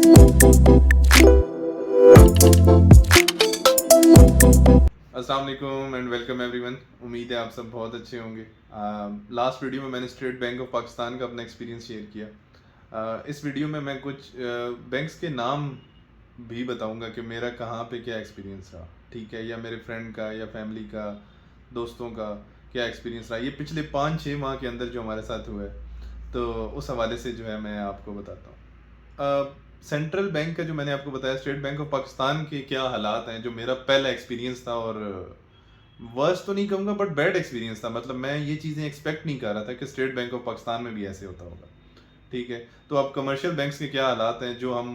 अस्सलाम वालेकुम and welcome everyone. उम्मीद है आप सब बहुत अच्छे होंगे। लास्ट वीडियो में मैंने स्टेट बैंक ऑफ पाकिस्तान का अपना एक्सपीरियंस शेयर किया। इस वीडियो में मैं कुछ बैंक्स के नाम भी बताऊंगा कि मेरा कहाँ पे क्या एक्सपीरियंस रहा, ठीक है, या मेरे फ्रेंड का या फैमिली का, दोस्तों का क्या एक्सपीरियंस रहा ये पिछले 5-6 माह के अंदर जो हमारे साथ हुआ है। तो उस हवाले से जो है मैं आपको बताता हूँ। सेंट्रल बैंक का जो मैंने आपको बताया, स्टेट बैंक ऑफ पाकिस्तान के क्या हालात हैं, जो मेरा पहला एक्सपीरियंस था, और वर्स्ट तो नहीं कहूँगा बट बैड एक्सपीरियंस था। मतलब मैं ये चीज़ें एक्सपेक्ट नहीं कर रहा था कि स्टेट बैंक ऑफ पाकिस्तान में भी ऐसे होता होगा, ठीक है। तो अब कमर्शियल बैंक्स के क्या हालात हैं, जो हम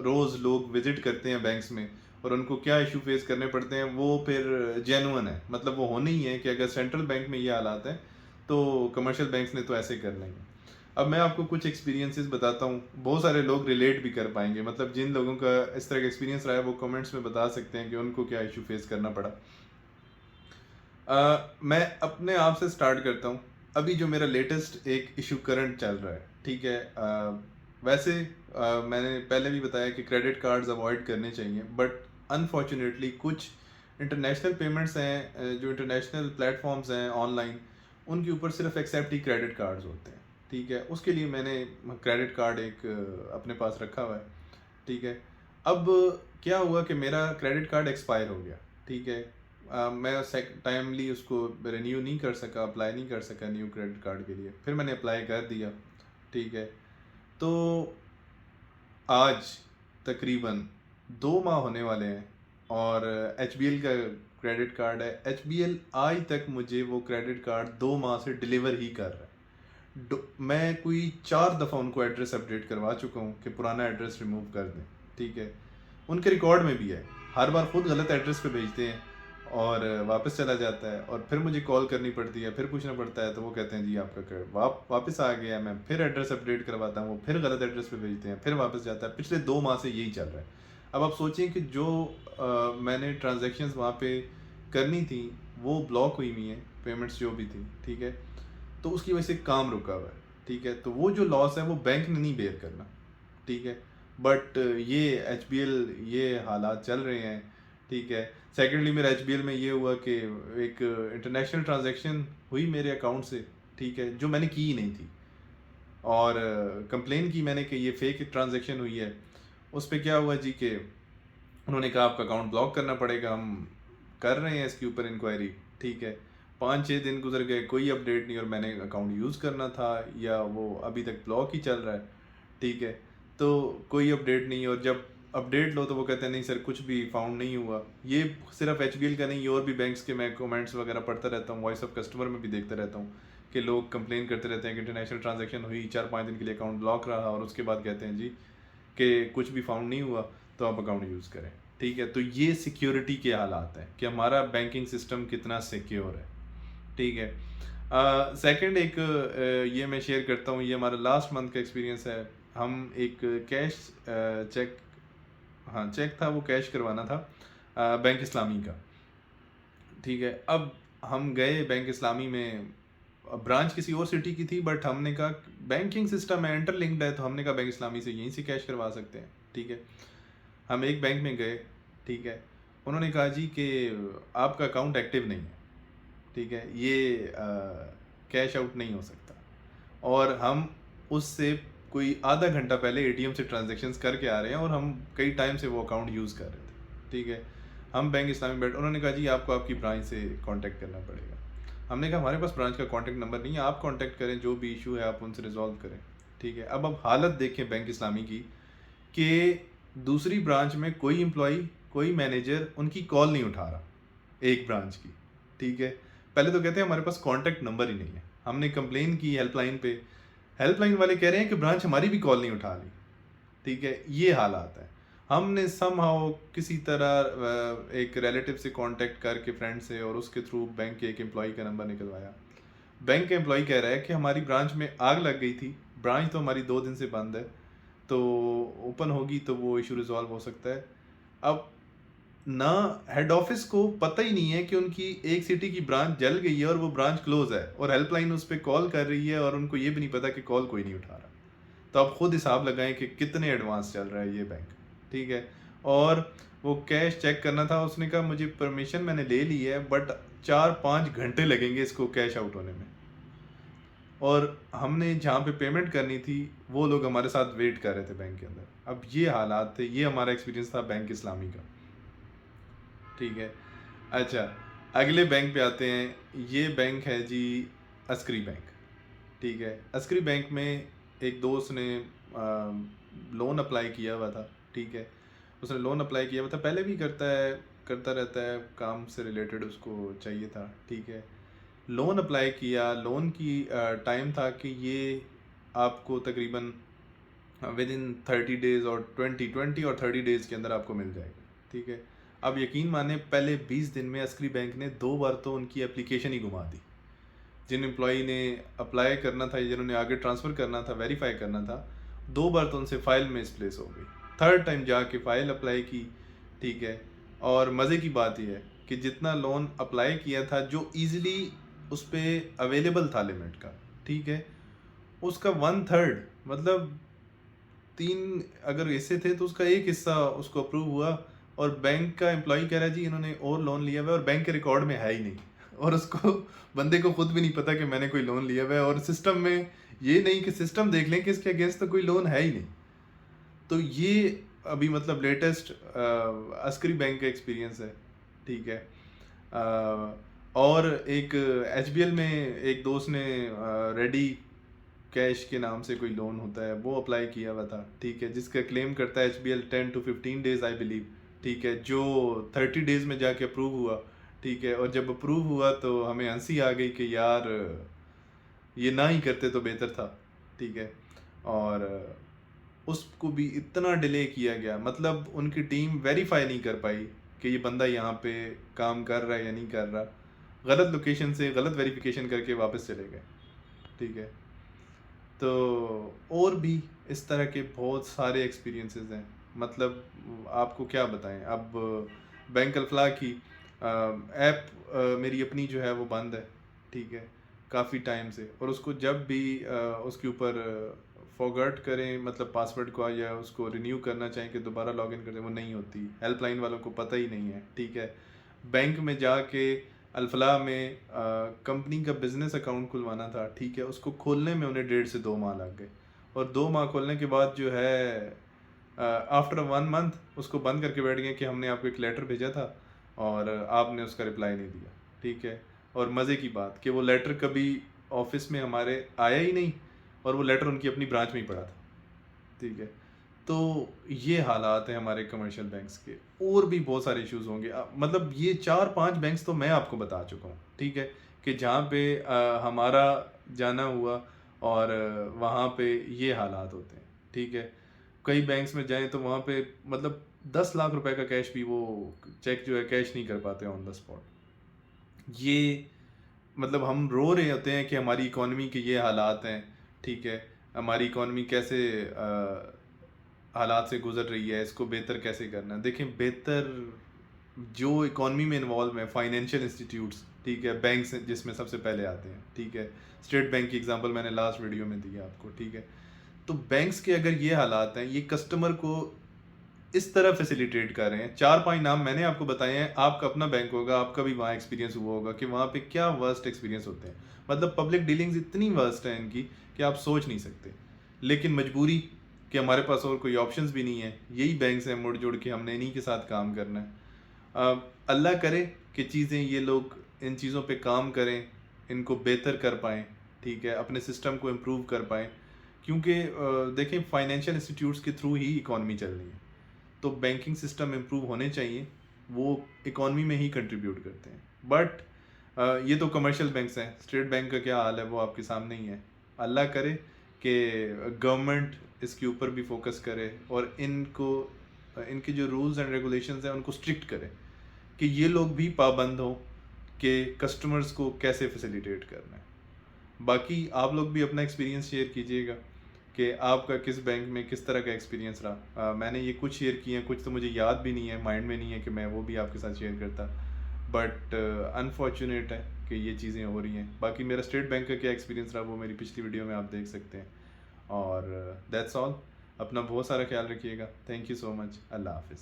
रोज़ लोग विजिट करते हैं बैंक्स में, और उनको क्या इशू फेस करने पड़ते हैं, वो फिर जेन्युइन है। मतलब वो होने ही है कि अगर सेंट्रल बैंक में ये हालात हैं तो कमर्शियल बैंक्स ने तो ऐसे करना ही है। अब मैं आपको कुछ एक्सपीरियंसेस बताता हूँ, बहुत सारे लोग रिलेट भी कर पाएंगे। मतलब जिन लोगों का इस तरह का एक्सपीरियंस रहा है वो कमेंट्स में बता सकते हैं कि उनको क्या इशू फेस करना पड़ा। मैं अपने आप से स्टार्ट करता हूँ। अभी जो मेरा लेटेस्ट एक इशू करंट चल रहा है, ठीक है। वैसे मैंने पहले भी बताया कि क्रेडिट कार्ड्स अवॉइड करने चाहिए, बट अनफॉर्चुनेटली कुछ इंटरनेशनल पेमेंट्स हैं, जो इंटरनेशनल प्लेटफॉर्म्स हैं ऑनलाइन, उनके ऊपर सिर्फ एक्सेप्ट ही क्रेडिट कार्ड्स होते हैं, ठीक है। उसके लिए मैंने क्रेडिट कार्ड एक अपने पास रखा हुआ है, ठीक है। अब क्या हुआ कि मेरा क्रेडिट कार्ड एक्सपायर हो गया, ठीक है। मैं टाइमली उसको रिन्यू नहीं कर सका, अप्लाई नहीं कर सका न्यू क्रेडिट कार्ड के लिए। फिर मैंने अप्लाई कर दिया, ठीक है। तो आज तकरीबन 2 माह होने वाले हैं, और HBL का क्रेडिट कार्ड है। HBL आज तक मुझे वो क्रेडिट कार्ड 2 माह से डिलीवर ही कर रहा है। मैं कोई 4 दफ़ा उनको एड्रेस अपडेट करवा चुका हूँ कि पुराना एड्रेस रिमूव कर दें, ठीक है। उनके रिकॉर्ड में भी है, हर बार खुद गलत एड्रेस पे भेजते हैं और वापस चला जाता है, और फिर मुझे कॉल करनी पड़ती है, फिर पूछना पड़ता है, तो वो कहते हैं जी आपका वापस आ गया। मैं फिर एड्रेस अपडेट करवाता हूँ, वो फिर गलत एड्रेस पे भेजते हैं, फिर वापस जाता है। पिछले 2 माह से यही चल रहा है। अब आप सोचिए कि जो मैंने ट्रांजेक्शन्स वहाँ पे करनी थी वो ब्लॉक हुई हुई हैं, पेमेंट्स जो भी थी, ठीक है। तो उसकी वजह से काम रुका हुआ है, ठीक है। तो वो जो लॉस है वो बैंक ने नहीं बेयर करना, ठीक है। बट ये HBL, ये हालात चल रहे हैं, ठीक है। सेकेंडली मेरा HBL में ये हुआ कि एक इंटरनेशनल ट्रांजैक्शन हुई मेरे अकाउंट से, ठीक है, जो मैंने की ही नहीं थी, और कंप्लेन की मैंने कि ये फेक ट्रांजैक्शन हुई है। उस पर क्या हुआ जी कि उन्होंने कहा आपका अकाउंट ब्लॉक करना पड़ेगा, हम कर रहे हैं इसके ऊपर इंक्वायरी, ठीक है। 5-6 दिन गुजर गए, कोई अपडेट नहीं, और मैंने अकाउंट यूज़ करना था, या वो अभी तक ब्लॉक ही चल रहा है, ठीक है। तो कोई अपडेट नहीं, और जब अपडेट लो तो वो कहते हैं नहीं सर कुछ भी फाउंड नहीं हुआ। ये सिर्फ HBL का नहीं, और भी बैंक्स के मैं कमेंट्स वगैरह पढ़ता रहता हूँ, वॉइस ऑफ कस्टमर में भी देखता रहता हूँ कि लोग कंप्लेन करते रहते हैं कि इंटरनेशनल ट्रांजैक्शन हुई, 4-5 दिन के लिए अकाउंट ब्लॉक रहा, और उसके बाद कहते हैं जी कि कुछ भी फाउंड नहीं हुआ तो आप अकाउंट यूज़ करें, ठीक है। तो ये सिक्योरिटी के हालात हैं कि हमारा बैंकिंग सिस्टम कितना सिक्योर है, ठीक है। सेकंड एक ये मैं शेयर करता हूँ, ये हमारा लास्ट मंथ का एक्सपीरियंस है। हम एक कैश चेक, हाँ चेक था, वो कैश करवाना था बैंक इस्लामी का, ठीक है। अब हम गए बैंक इस्लामी में, ब्रांच किसी और सिटी की थी, बट हमने कहा बैंकिंग सिस्टम है, इंटरलिंक्ड है, तो हमने कहा बैंक इस्लामी से यहीं से कैश करवा सकते हैं, ठीक है। हम एक बैंक में गए, ठीक है। उन्होंने कहा जी कि आपका अकाउंट एक्टिव नहीं है, ठीक है, ये कैश आउट नहीं हो सकता। और हम उससे कोई आधा घंटा पहले ATM से ट्रांजेक्शन्स करके आ रहे हैं, और हम कई टाइम से वो अकाउंट यूज़ कर रहे थे, ठीक है। हम बैंक इस्लामी बैठ, उन्होंने कहा जी आपको आपकी ब्रांच से कांटेक्ट करना पड़ेगा। हमने कहा हमारे पास ब्रांच का कांटेक्ट नंबर नहीं है, आप कांटेक्ट करें, जो भी इशू है आप उनसे रिजॉल्व करें, ठीक है। अब हालत देखें बैंक इस्लामी की कि दूसरी ब्रांच में कोई एम्प्लॉई, कोई मैनेजर उनकी कॉल नहीं उठा रहा, एक ब्रांच की, ठीक है। पहले तो कहते हैं हमारे पास कांटेक्ट नंबर ही नहीं है। हमने कंप्लेन की हेल्पलाइन पे, हेल्पलाइन वाले कह रहे हैं कि ब्रांच हमारी भी कॉल नहीं उठा रही, ठीक है। ये हालात है। हमने समहाउ किसी तरह एक रिलेटिव से कांटेक्ट करके, फ्रेंड से, और उसके थ्रू बैंक के एक एम्प्लॉई का नंबर निकलवाया। बैंक का एम्प्लॉई कह रहा है कि हमारी ब्रांच में आग लग गई थी, ब्रांच तो हमारी 2 दिन से बंद है, तो ओपन होगी तो वो इशू रिजॉल्व हो सकता है। अब ना हेड ऑफिस को पता ही नहीं है कि उनकी एक सिटी की ब्रांच जल गई है और वो ब्रांच क्लोज है, और हेल्पलाइन उस पर कॉल कर रही है, और उनको ये भी नहीं पता कि कॉल कोई नहीं उठा रहा। तो आप खुद हिसाब लगाएं कि कितने एडवांस चल रहा है ये बैंक, ठीक है। और वो कैश चेक करना था, उसने कहा मुझे परमिशन मैंने ले ली है बट 4-5 घंटे लगेंगे इसको कैश आउट होने में। और हमने जहाँ पे पेमेंट करनी थी वो लोग हमारे साथ वेट कर रहे थे बैंक के अंदर। अब ये हालात थे, ये हमारा एक्सपीरियंस था बैंक इस्लामी का, ठीक है। अच्छा, अगले बैंक पे आते हैं। ये बैंक है जी अस्करी बैंक, ठीक है। अस्करी बैंक में एक दोस्त ने लोन अप्लाई किया हुआ था, ठीक है। उसने लोन अप्लाई किया हुआ था, पहले भी करता रहता है, काम से रिलेटेड उसको चाहिए था, ठीक है। लोन अप्लाई किया, लोन की टाइम था कि ये आपको तकरीबन विद इन 30 डेज़ और 20 और 30 डेज़ के अंदर आपको मिल जाएगा, ठीक है। अब यकीन माने पहले 20 दिन में अस्करी बैंक ने 2 बार तो उनकी एप्लीकेशन ही घुमा दी। जिन एम्प्लॉई ने अप्लाई करना था, जिन्होंने आगे ट्रांसफ़र करना था, वेरीफाई करना था, 2 बार तो उनसे फ़ाइल मिसप्लेस हो गई। थर्ड टाइम जाके फ़ाइल अप्लाई की, ठीक है। और मज़े की बात यह है कि जितना लोन अप्लाई किया था, जो ईज़िली उस पर अवेलेबल था लिमिट का, ठीक है, उसका 1/3 मतलब 3 अगर हिस्से थे तो उसका एक हिस्सा उसको अप्रूव हुआ। और बैंक का एम्प्लॉय कह रहा है जी इन्होंने और लोन लिया हुआ है और बैंक के रिकॉर्ड में है ही नहीं। और उसको बंदे को खुद भी नहीं पता कि मैंने कोई लोन लिया हुआ है, और सिस्टम में ये नहीं कि सिस्टम देख लें कि इसके अगेंस्ट तो कोई लोन है ही नहीं। तो ये अभी मतलब लेटेस्ट अस्करी बैंक का एक्सपीरियंस है, ठीक है। और एक एचबीएल में एक दोस्त ने रेडी कैश के नाम से कोई लोन होता है वो अप्लाई किया हुआ था, ठीक है, जिसका क्लेम करता है HBL 10 to 15 days I believe, ठीक है, जो 30 डेज में जाके अप्रूव हुआ, ठीक है। और जब अप्रूव हुआ तो हमें हंसी आ गई कि यार ये ना ही करते तो बेहतर था, ठीक है। और उसको भी इतना डिले किया गया, मतलब उनकी टीम वेरीफाई नहीं कर पाई कि ये बंदा यहाँ पे काम कर रहा है या नहीं कर रहा। गलत लोकेशन से गलत वेरिफिकेशन करके वापस चले गए, ठीक है। तो और भी इस तरह के बहुत सारे एक्सपीरियंसेस हैं, मतलब आपको क्या बताएं। अब बैंक अल्फला की ऐप मेरी अपनी जो है वो बंद है, ठीक है, काफ़ी टाइम से। और उसको जब भी उसके ऊपर फॉरगॉट करें, मतलब पासवर्ड को, या उसको रिन्यू करना चाहें कि दोबारा लॉगिन करें, वो नहीं होती। हेल्पलाइन वालों को पता ही नहीं है, ठीक है। बैंक में जाके अल्फला में कंपनी का बिजनेस अकाउंट खुलवाना था, ठीक है, उसको खोलने में उन्हें 1.5 से 2 माह लग गए। और 2 माह खोलने के बाद जो है आफ्टर 1 मंथ उसको बंद करके बैठ गए कि हमने आपको एक लेटर भेजा था और आपने उसका रिप्लाई नहीं दिया, ठीक है। और मज़े की बात कि वो लेटर कभी ऑफिस में हमारे आया ही नहीं, और वो लेटर उनकी अपनी ब्रांच में ही पड़ा था, ठीक है। तो ये हालात हैं हमारे कमर्शियल बैंक्स के। और भी बहुत सारे इश्यूज होंगे, मतलब ये 4-5 बैंक्स तो मैं आपको बता चुका हूँ, ठीक है, कि जहाँ पे हमारा जाना हुआ और वहाँ पे ये हालात होते हैं, ठीक है। कई बैंक्स में जाएं तो वहाँ पे मतलब 10 लाख रुपए का कैश भी वो चेक जो है कैश नहीं कर पाते ऑन द स्पॉट। ये मतलब हम रो रहे होते हैं कि हमारी इकॉनमी के ये हालात हैं, ठीक है, हमारी इकॉनमी कैसे हालात से गुजर रही है, इसको बेहतर कैसे करना है। देखें, बेहतर जो इकॉनमी में इन्वॉल्व है, फाइनेंशियल इंस्टीट्यूट्स, ठीक है, बैंक्स जिसमें सबसे पहले आते हैं, ठीक है। स्टेट बैंक की एग्जांपल मैंने लास्ट वीडियो में दिया आपको, ठीक है। तो बैंक्स के अगर ये हालात हैं, ये कस्टमर को इस तरह फैसिलिटेट कर रहे हैं। 4-5 नाम मैंने आपको बताए हैं, आपका अपना बैंक होगा, आपका भी वहाँ एक्सपीरियंस हुआ होगा कि वहाँ पे क्या वर्स्ट एक्सपीरियंस होते हैं। मतलब पब्लिक डीलिंग्स इतनी वर्स्ट है इनकी कि आप सोच नहीं सकते। लेकिन मजबूरी कि हमारे पास और कोई ऑप्शंस भी नहीं है, यही बैंक से मुड़ जुड़ के हमने इन्हीं के साथ काम करना है। अल्लाह करे कि चीज़ें, ये लोग इन चीज़ों पे काम करें, इनको बेहतर कर पाएँ, ठीक है, अपने सिस्टम को इम्प्रूव कर पाएँ। क्योंकि देखें, फाइनेंशियल इंस्टीट्यूट्स के थ्रू ही इकॉनमी चल रही है, तो बैंकिंग सिस्टम इम्प्रूव होने चाहिए, वो इकॉनमी में ही कंट्रीब्यूट करते हैं। बट ये तो कमर्शियल बैंक्स हैं, स्टेट बैंक का क्या हाल है वो आपके सामने ही है। अल्लाह करे कि गवर्नमेंट इसके ऊपर भी फोकस करे और इनके जो रूल्स एंड रेगुलेशंस हैं उनको स्ट्रिक्ट करे, कि ये लोग भी पाबंद हों कि कस्टमर्स को कैसे फैसिलिटेट करना है। बाकी आप लोग भी अपना एक्सपीरियंस शेयर कीजिएगा कि आपका किस बैंक में किस तरह का एक्सपीरियंस रहा। मैंने ये कुछ शेयर किए हैं, कुछ तो मुझे याद भी नहीं है, माइंड में नहीं है कि मैं वो भी आपके साथ शेयर करता। बट अनफॉर्चुनेट है कि ये चीज़ें हो रही हैं। बाकी मेरा स्टेट बैंक का क्या एक्सपीरियंस रहा वो मेरी पिछली वीडियो में आप देख सकते हैं। और दैट्स ऑल। अपना बहुत सारा ख्याल रखिएगा। Thank you so much. अल्लाह हाफिज़।